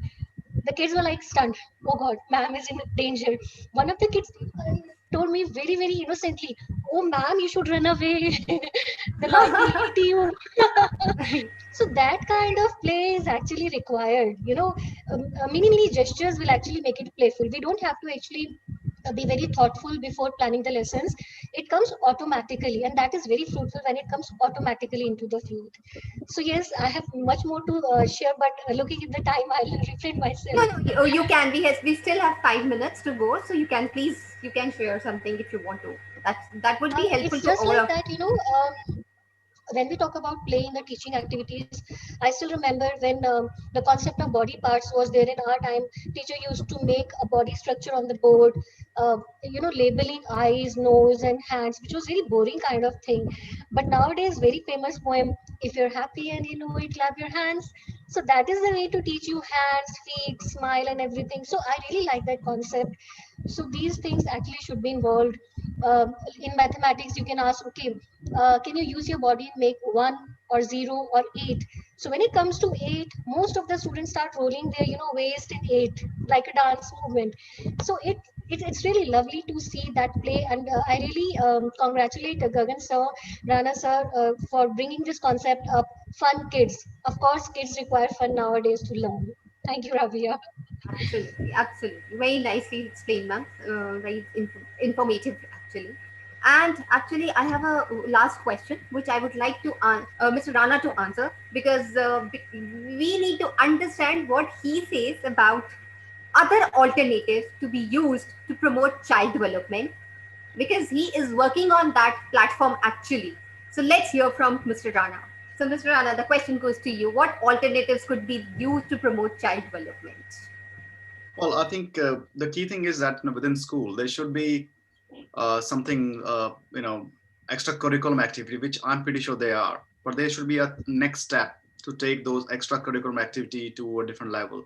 The kids were like stunned. "Oh God, ma'am is in danger." One of the kids told me very, very innocently, "Oh ma'am, you should run away. The lion will eat you." So that kind of play is actually required. Mini gestures will actually make it playful. We don't have to actually be very thoughtful before planning the lessons. It comes automatically, and that is very fruitful when it comes automatically into the field. So yes, I have much more to share, but looking at the time, I'll refrain No, myself. no, you can. We still have 5 minutes to go, so you can please you can share something if you want to. That would be helpful It's to just all like of. that, when we talk about play in the teaching activities, I still remember when the concept of body parts was there in our time. Teacher used to make a body structure on the board, labeling eyes, nose, and hands, which was really boring kind of thing. But nowadays, very famous poem, if you're happy and you know it, clap your hands. So that is the way to teach you hands, feet, smile, and everything. So I really like that concept. So these things actually should be involved. In mathematics, you can ask, okay, can you use your body and make 1 or 0 or 8? So when it comes to 8, most of the students start rolling their waist in 8 like a dance movement. So it's really lovely to see that play, and I really congratulate Gagan sir, Rana sir, for bringing this concept up. Fun kids, of course kids require fun nowadays to learn. Thank you, Rabia. Absolutely, absolutely. Very nicely explained, ma'am. Very informative, actually. And actually, I have a last question, which I would like to Mr. Rana to answer, because we need to understand what he says about other alternatives to be used to promote child development, because he is working on that platform actually. So let's hear from Mr. Rana. So, Mr. Rana, the question goes to you. What alternatives could be used to promote child development? Well, I think the key thing is that within school there should be something extracurriculum activity, which I'm pretty sure they are, but there should be a next step to take those extracurriculum activity to a different level.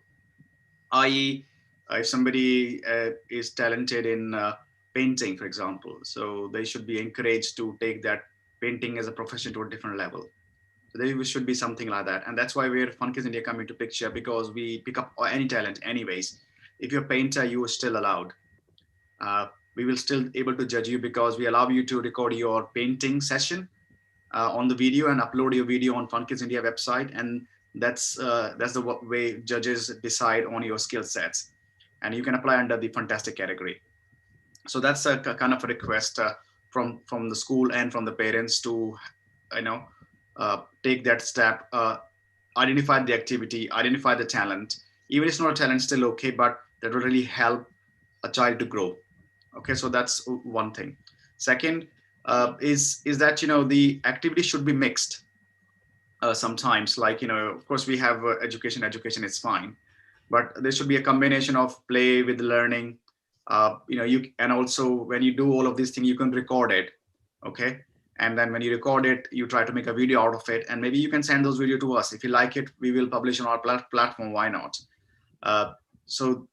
I.e., if somebody is talented in painting, for example, so they should be encouraged to take that painting as a profession to a different level. So there should be something like that, and that's why where Fun Kids India come into picture, because we pick up any talent anyways. If you're a painter, you are still allowed. We will still able to judge you because we allow you to record your painting session on the video and upload your video on Fun Kids India website, and that's the way judges decide on your skill sets, and you can apply under the fantastic category. So that's a kind of a request from the school and from the parents to take that step, identify the activity, identify the talent. Even if it's not a talent, still okay, but that will really help a child to grow. Okay, so that's one thing. Second is that the activity should be mixed. Sometimes, like of course we have education is fine, but there should be a combination of play with learning. And also when you do all of these things, you can record it. Okay, and then when you record it, you try to make a video out of it, and maybe you can send those video to us. If you like it, we will publish on our platform. Why not? So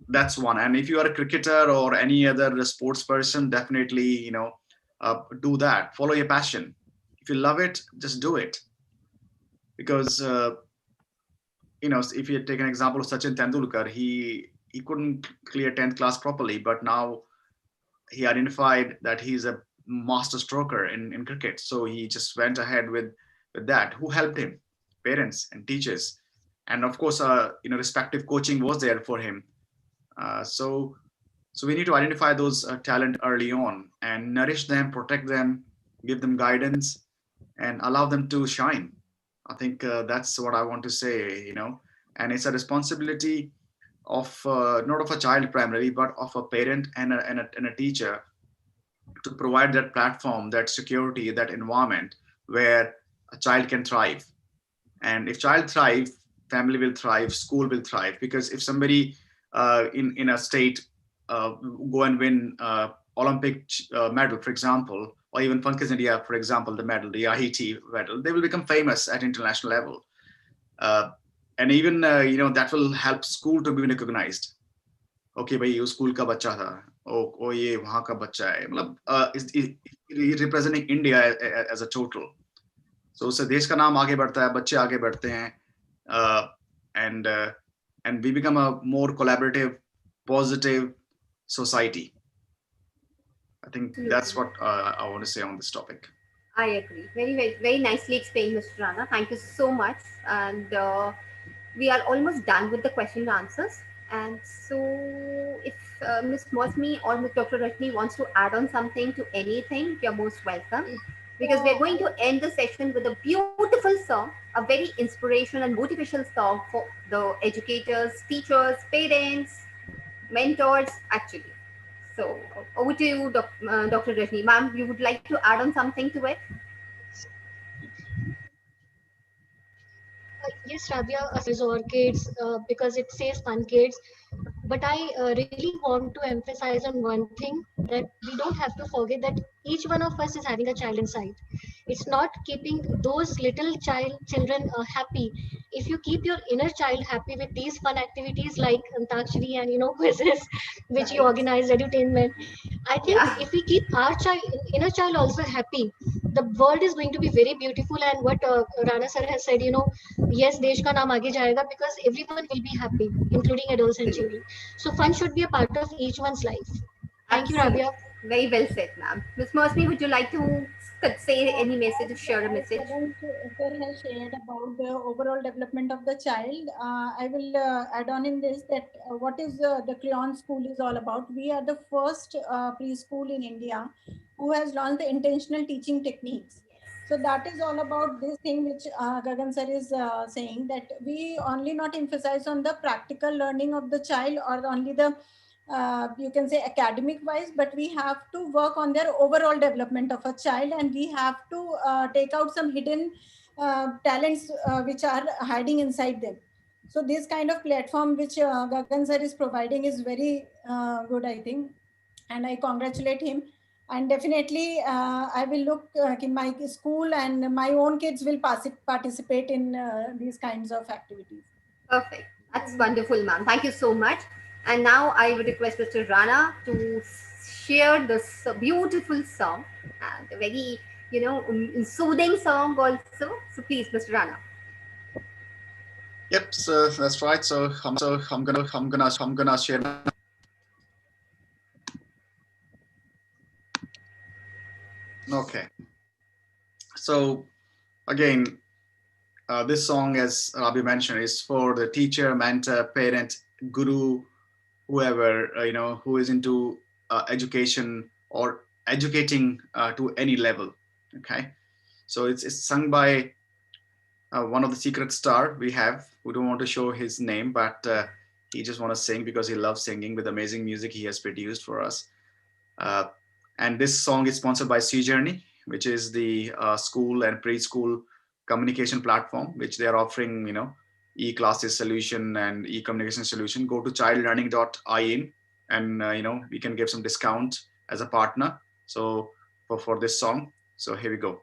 that's one. And if you are a cricketer or any other sports person, definitely do that. Follow your passion. If you love it, just do it. Because if you take an example of Sachin Tendulkar, he couldn't clear 10th class properly, but now he identified that he's a master stroker in cricket. So he just went ahead with that. Who helped him? Parents and teachers, and of course respective coaching was there for him. So we need to identify those talent early on and nourish them, protect them, give them guidance, and allow them to shine. I think that's what I want to say, and it's a responsibility of not of a child primarily, but of a parent and a teacher to provide that platform, that security, that environment where a child can thrive. And if child thrive, family will thrive, school will thrive. Because if somebody in a state go and win Olympic medal, for example, or even Fun Kids India, for example, the medal, the IIT medal, they will become famous at international level. And even that will help school to be recognized. Okay, भाई ये school का बच्चा था, ओ ये वहाँ का बच्चा है, मतलब representing India as a total. So उससे देश का नाम आगे बढ़ता है, बच्चे आगे बढ़ते हैं, and we become a more collaborative, positive society. I think that's what I want to say on this topic. I agree. Very, very, very nicely explained, Mr. Rana. Thank you so much. And we are almost done with the question and answers. And so, if Ms. Mosmi or Ms. Dr. Rajni wants to add on something to anything, you're most welcome. Because we're going to end the session with a beautiful song, a very inspirational and motivational song for the educators, teachers, parents, mentors, actually. So over to you, Dr. Rajni. Ma'am, you would like to add on something to it? Yes, Rabia, orchids because it says fun kids. But I really want to emphasize on one thing, that we don't have to forget that each one of us is having a child inside. It's not keeping those little children happy. If you keep your inner child happy with these fun activities like Antakshari and quizzes, which you Right. organize, edutainment, I think Yeah. if we keep our inner child also happy, the world is going to be very beautiful. And what Rana sir has said, yes, desh ka naam aage jayega because everyone will be happy, including adults and children. So fun should be a part of each one's life. Thank you, Absolutely. Rabia. Very well said, ma'am. Ms. Mosmi, would you like to say any message, to share a As message? Gagan sir has shared about the overall development of the child, I will add on in this that what is the Crayon School is all about. We are the first preschool in India who has launched the intentional teaching techniques. So that is all about this thing which Gagan sir is saying, that we only not emphasize on the practical learning of the child or only the you can say academic wise, but we have to work on their overall development of a child, and we have to take out some hidden talents which are hiding inside them. So this kind of platform which Gagan sir is providing is very good, I think, and I congratulate him. And definitely, I will look in my school, and my own kids will participate in these kinds of activities. Perfect. That's wonderful, ma'am. Thank you so much. And now I would request Mr. Rana to share this beautiful song and a very, soothing song also. So please, Mr. Rana. Yep, so that's right. So I'm gonna share. Okay. So again, this song, as Rabi mentioned, is for the teacher, mentor, parent, guru, whoever who is into education or educating to any level. Okay, so it's sung by one of the secret star we have. We don't want to show his name, but he just want to sing because he loves singing with amazing music he has produced for us. And this song is sponsored by C Journey, which is the school and preschool communication platform, which they are offering, e-classes solution and e-communication solution. Go to childlearning.in and, we can give some discount as a partner. So for this song. So here we go.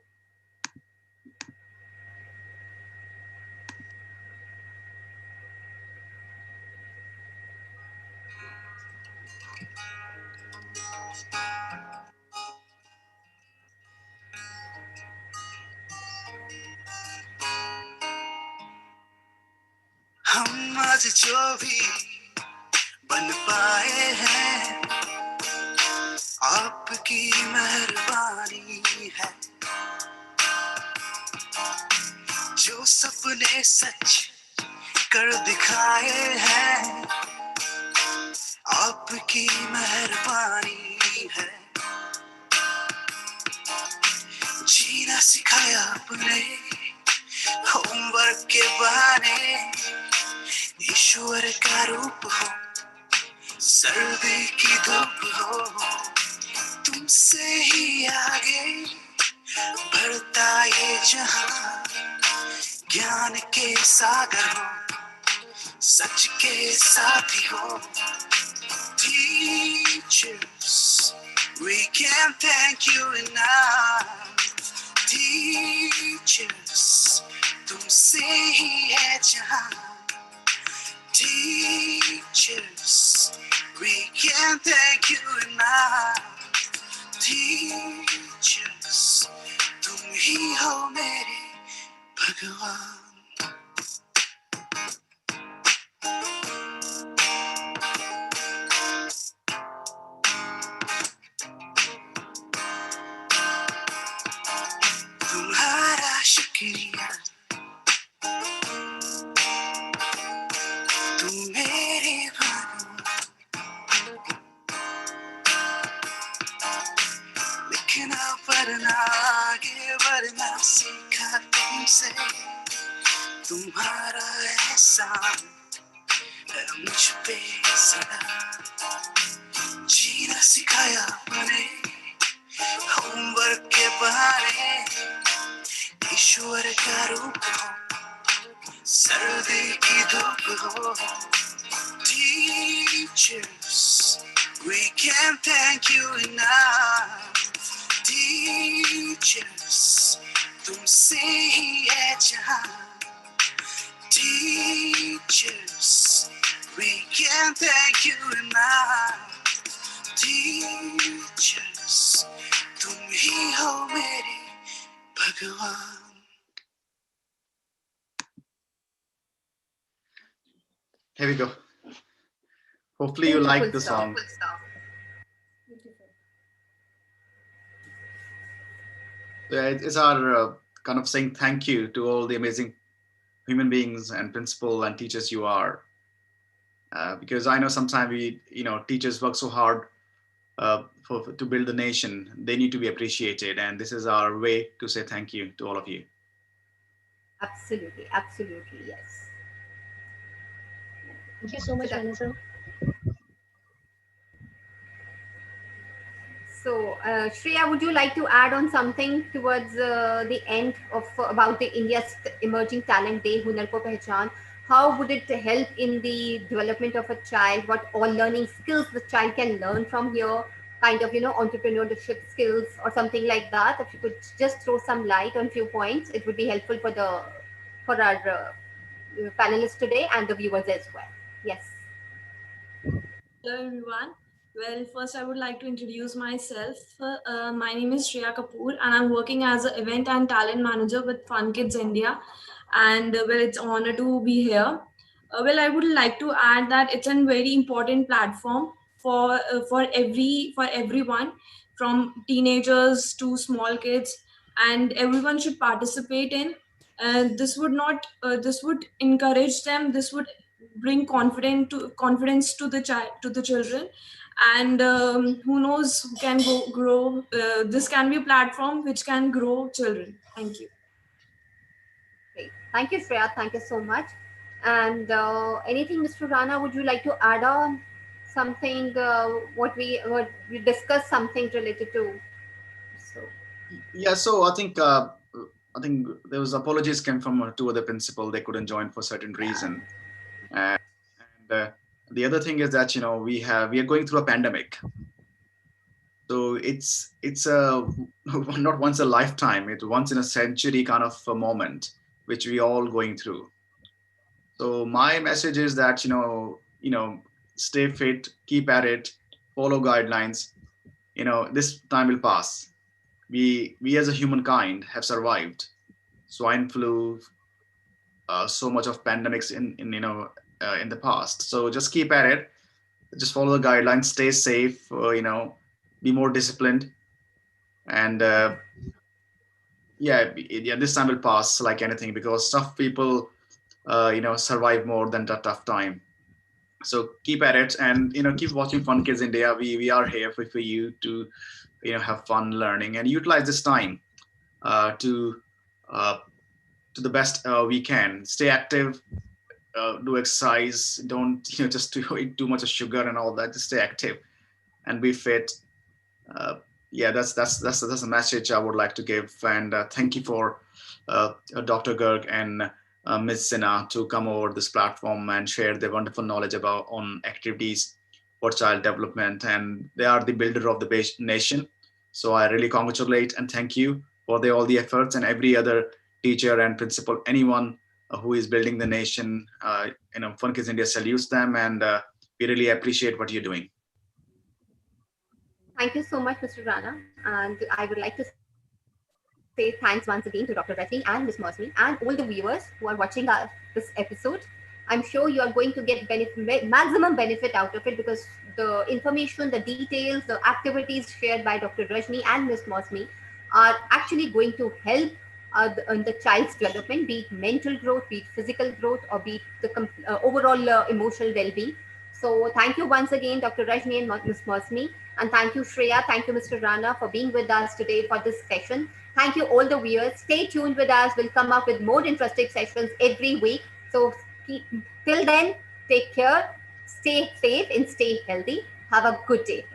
हम आज जो भी बन पाए हैं आपकी मेहरबानी है, जो सपने सच कर दिखाए हैं आपकी मेहरबानी है, जीना सिखाया आपने होमवर्क के बहाने, ईश्वर का रूप हो सर्दी की धूप हो, तुमसे ही आगे बढ़ता ये जहां, ज्ञान के सागर हो सच के साथी हो, teachers, we can't thank you enough, teachers, तुमसे ही है जहां, teachers, we can't thank you enough, teachers, तुम ही हो मेरे भगवान। तुम्हारा शुक्रिया, तुम मेरे भगवान, करना आगे बढ़ना सीखा तुमसे, तुम्हारा एहसान है मुझ पे सदा, जीना सिखाया मैंने होमवर्क के बहाने, ईश्वर का रूप हो सर्दी की धूप हो, teachers we can't thank you enough, teachers तुमसे ही है जहां, teachers we can't thank you enough, teachers तुम ही हो मेरे भगवान. Here we go. Hopefully you like the song. Yeah, it's our kind of saying thank you to all the amazing human beings and principal and teachers you are. Because I know sometimes teachers work so hard to build the nation. They need to be appreciated, and this is our way to say thank you to all of you. Absolutely, absolutely, yes. Thank you so much, Rana sir. So, Shreya, would you like to add on something towards the end of about the India's Emerging Talent Day, Hunar Ko Pehchan? How would it help in the development of a child? What all learning skills the child can learn from here? Kind of, entrepreneurship skills or something like that. If you could just throw some light on few points, it would be helpful for our panelists today and the viewers as well. Yes. Hello everyone. Well, first I would like to introduce myself. My name is Shreya Kapoor and I'm working as an event and talent manager with Fun Kids India. And it's an honor to be here. I would like to add that it's a very important platform for everyone, from teenagers to small kids, and everyone should participate in. This would encourage them. This would bring confidence to the children, and who knows who can grow. This can be a platform which can grow children. Thank you. Great. Thank you, Shreya. Thank you so much. And anything, Mr. Rana, would you like to add on something? What we discussed something related to? So yeah. So I think there was apologies came from two other principal. They couldn't join for certain reason. And the other thing is that we are going through a pandemic, so it's a not once a lifetime, it's once in a century kind of a moment which we all going through. So my message is that stay fit, keep at it, follow guidelines. This time will pass. We as a humankind have survived swine flu, so much of pandemics in the past. So just keep at it, just follow the guidelines, stay safe, be more disciplined, and this time will pass like anything, because tough people survive more than the tough time. So keep at it, and keep watching Fun Kids India. We are here for you to have fun learning and utilize this time to the best we can. Stay active, do exercise, don't just eat too much of sugar and all that. Just stay active and be fit. That's a message I would like to give. And thank you for Dr. Garg and Ms. Sinha to come over this platform and share their wonderful knowledge on activities for child development. And they are the builder of the nation. So I really congratulate and thank you for all the efforts, and every other teacher and principal, anyone who is building the nation. Fun Kids India salutes them, and we really appreciate what you're doing. Thank you so much, Mr. Rana. And I would like to say thanks once again to Dr. Rajni and Ms. Mosmi and all the viewers who are watching this episode. I'm sure you are going to get maximum benefit out of it, because the information, the details, the activities shared by Dr. Rajni and Ms. Mosmi are actually going to help in the child's development, be it mental growth, be it physical growth, or be it the overall emotional well-being. So thank you once again, Dr. Rajni and Ms. Mosmi. And thank you, Shreya. Thank you, Mr. Rana, for being with us today for this session. Thank you, all the viewers. Stay tuned with us. We'll come up with more interesting sessions every week. So till then, take care, stay safe, and stay healthy. Have a good day.